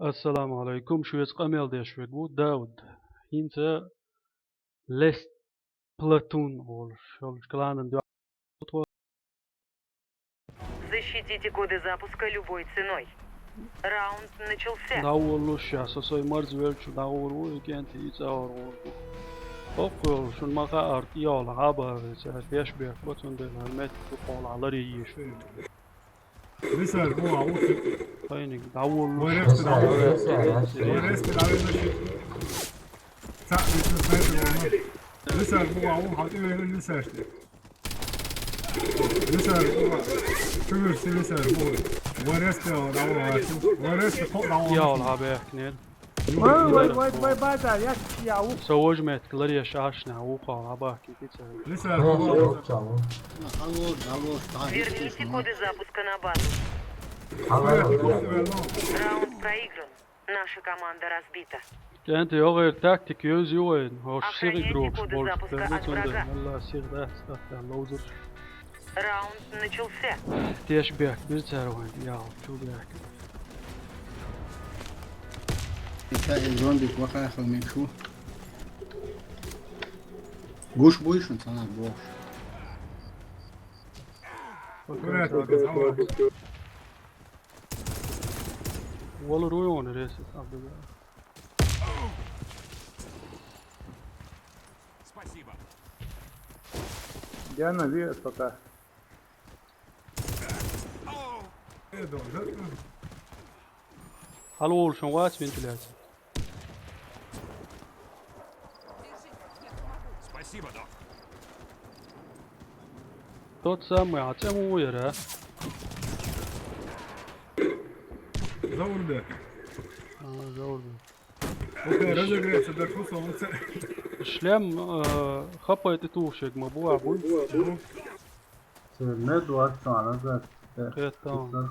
السلام عليكم شوية قميل دي شوية داود انت لست платун шел кланен Защитите коды запуска любой ценой. Раунд начался. داول сейчас сой марз велчу داول كانت يتصور أقول شو ما قارت يلا عبا فيش بيك بطن ده المات تقول على ريش لسه هو عاوز فينك داول ورثت ورثت لسه هو عاوز حاطين لسه لسه هو شو لسه هو ورثت ورثت فوق يلا عبا كنيل Vai, baza, jak yawu. سوج مات كلاريا شاشنا وقال عبا كيف لسه Yok هو yok canım. Верните коды запуска на базу. Раунд проигран. Наша команда разбита. كانت يغير تاكتيك يوز يوين هو سيري Охраняйте جروب коды بول запуска от بيرميتون врага. ده هلا سير ده استفتح لوزر Раунд начался. تيش بيك بيرتاروين يا شو بيك Zombie وقع من شو Guş bu işin sana boş. والله رويون ريسك عبد الله Диана вес пока. حلول شو وات من ثلاثة Спасибо, док. توت سامي عتمو ويرا زور ده زور اوكي разыграется до солнца. شلام خبيت توشك مبوع بول Ne duası anladı. قيت تمام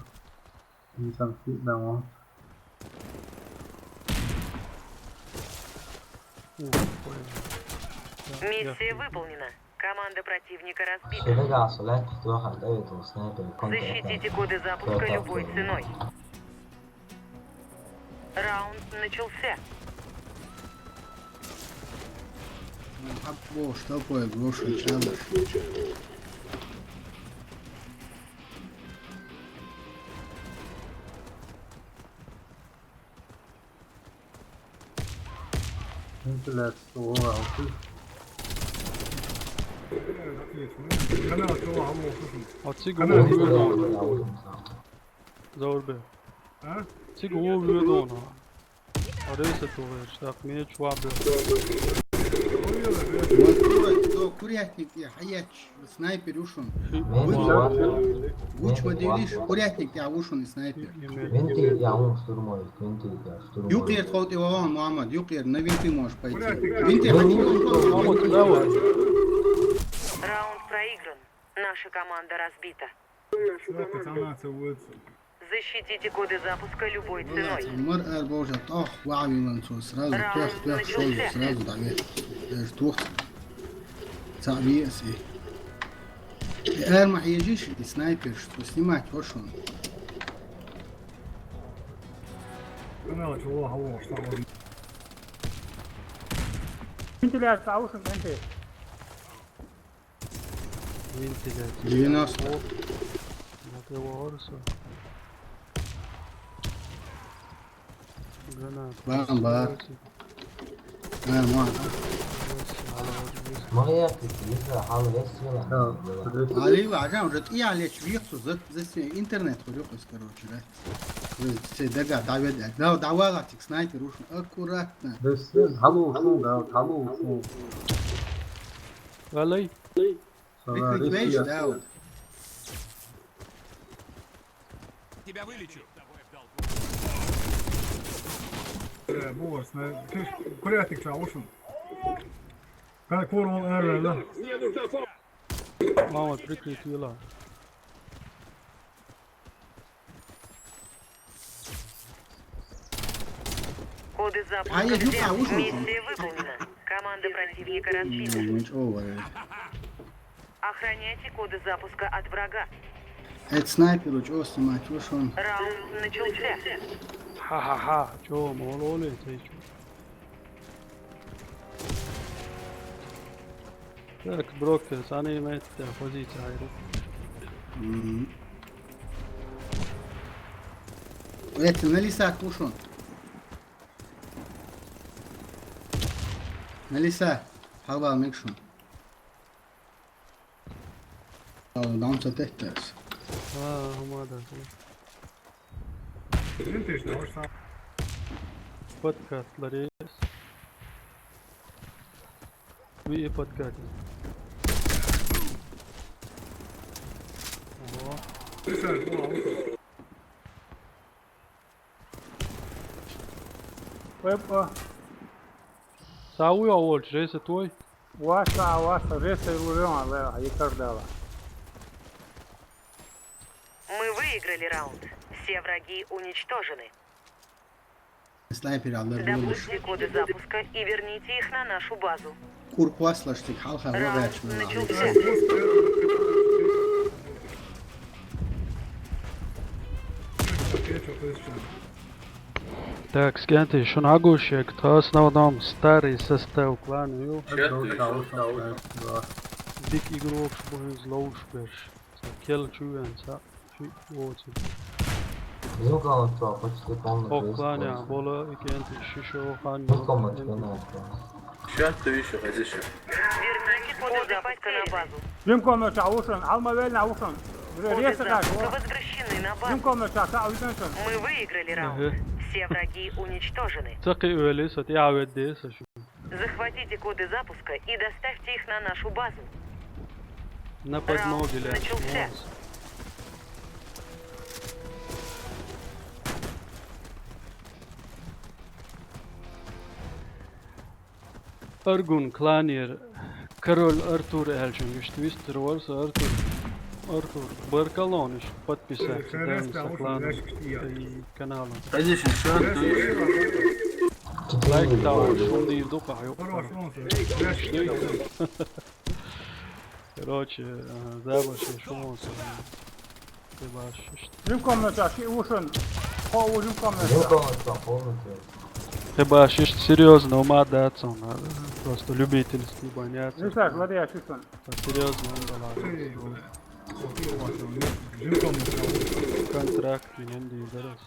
İnsan fitlama. Миссия выполнена. Команда противника разбита. Şöyle kalsın lan tutuyor halde evet o sniper Защитите коды запуска любой ценой. Раунд начался. Hap boş такое гроши чалыш. Intellet o altı. انا هو عمو هتسيق أنا هو أجيب ويدونا زور به ها تسيق هو ويدونا ريسة وغير شتاق ميت شواب То курятник я хаяч снайпер ушон. Ben var. Guç modeliş kурятник ya ушон снайпер. Ben değil ya onu sturmuyor. Ben değil ya sturmuyor. Юклер тхот Иван Мухаммад, Юклер на винты можешь пойти. Курятник, Винты ماما تدور Раунд проигран. Наша команда разбита. она سويت Защитите коды запуска любой ценой. المرأة بوجه طاح وعمي منصور سراز تخ شوز سراز دعوه ارتوح صعبي اسي اير ما يجيش سنايبر شو سمعت وشون انا هو اشتغل انت لا تعوش انت مين تلاتة 90 ما تورسه بان بار انا ما ما هي كتير حاول يسير. علي وعجام رت ايه على شويخ زت زي انترنت خليق اسكروش ده سي دقا دعوه دعوه سنايبر وش اكوراتنا Besi halu olsun da halu olsun. غالي Sonra بيكريك ليش Rusya. داود Тебя вылечу. بوس كيف كرياتك تعوشن كان كور اون اير لا ماما تركني كيلا Коды запуска А я взяты. юка, ушел. Миссия выполнена. Команда противника разбита. مش اوفر Охраняйте коды запуска от врага. это снайпер уж снимать вышел Раунд начался. ха-ха-ха, чё, мололи, ты чё? Так, Брокер, они имеют позицию, айру. Это на лесах кушон. На лесах. Хава мекшон. Дам цатехтес. هما ده انت ايش دعوش صعب بودكاست لريس وي بودكاست Opa, ساوي اول ريس توي واسع ريس اليوم على يكردها. Мы выиграли раунд. Все враги уничтожены. Снайпер аллар булыш. Добудьте коды запуска и верните их на нашу базу. Курк васлаштик халха вагач. Раунд начался. Так, скенти, що нагушек, то основном старый состав клана, ю. Dik игрок, шбой злоушберш. Kill чуен, са. Вот. Bizim kanalda почти полный О рейс. клане, бола, скенти, шишо, хан. Без комнаты, конечно. Сейчас ты еще ходишь. Верните коды запуска на базу. Жимко ноча ушен, алма велна ушен. Коды Рейс запуска так. возвращены на базу. Жимко ноча та уйденшен. Мы выиграли раунд. Все враги уничтожены. تقي أوليس وتعود ديس شو. Захватите коды запуска и доставьте их на нашу базу. Напад ноги ля. начался. Argun klanier Король Артур Эльчин, что вистер ворс Артур Баркалониш подписать кланом и каналом. Ходишь, что ты Лайк тау, шум да евдуха, Короче, забаши шум ты башишь. Жимко ноча ши ушен. По жимко Bizim ноча. kanalda полный рейс. Ты башишь серьезно, ума даться, надо. Просто любительский боняться. Рисак, ладно, я шишен. Серьезно, он контракт, не зараз.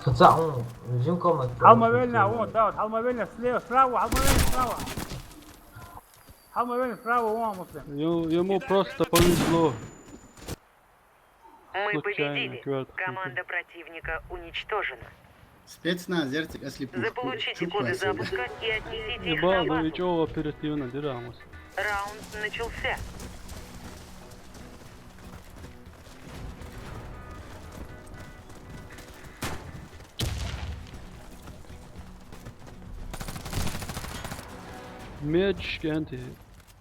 Хотя он, bizim kanalda. Алма велна, он, да, алма велна слева, справа, алма велна справа. Алма велна справа, он, муслим. Ему просто повезло. Мы Случайно, победили. квёртко. Команда противника уничтожена. Спецназ, зерцик, если Заполучите коды запуска и отнесите их на Бабу базу. и чего оперативно дирамус. Раунд начался. Меч кенти.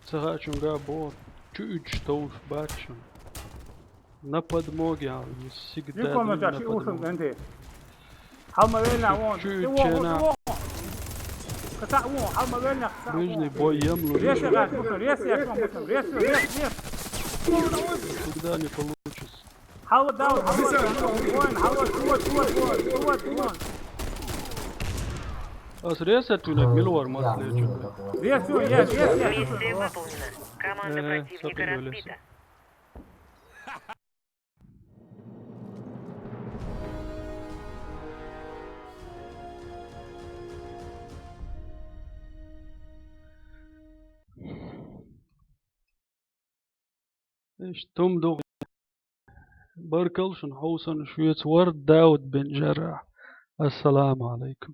Цагачун габор. Чуть touш бачун. На подмоге, всегда Жимко на ноча ши ушен, подмоге. энди. Алма велна, он. Чуть-чуть, Ката, он, алма велна, ката, Ближний он. бой емлу. Рез я как, муслим, рез я как, муслим, рез. Никогда не получится. Хава даун, хава, вон. А срезать тюнек милвар Я масле. видел такого. Рез, Миссия выполнена. Команда противника сопливались. разбита. ايش تم دوغ بركلشن حوسن شوية ورد داود بن جرح. السلام عليكم.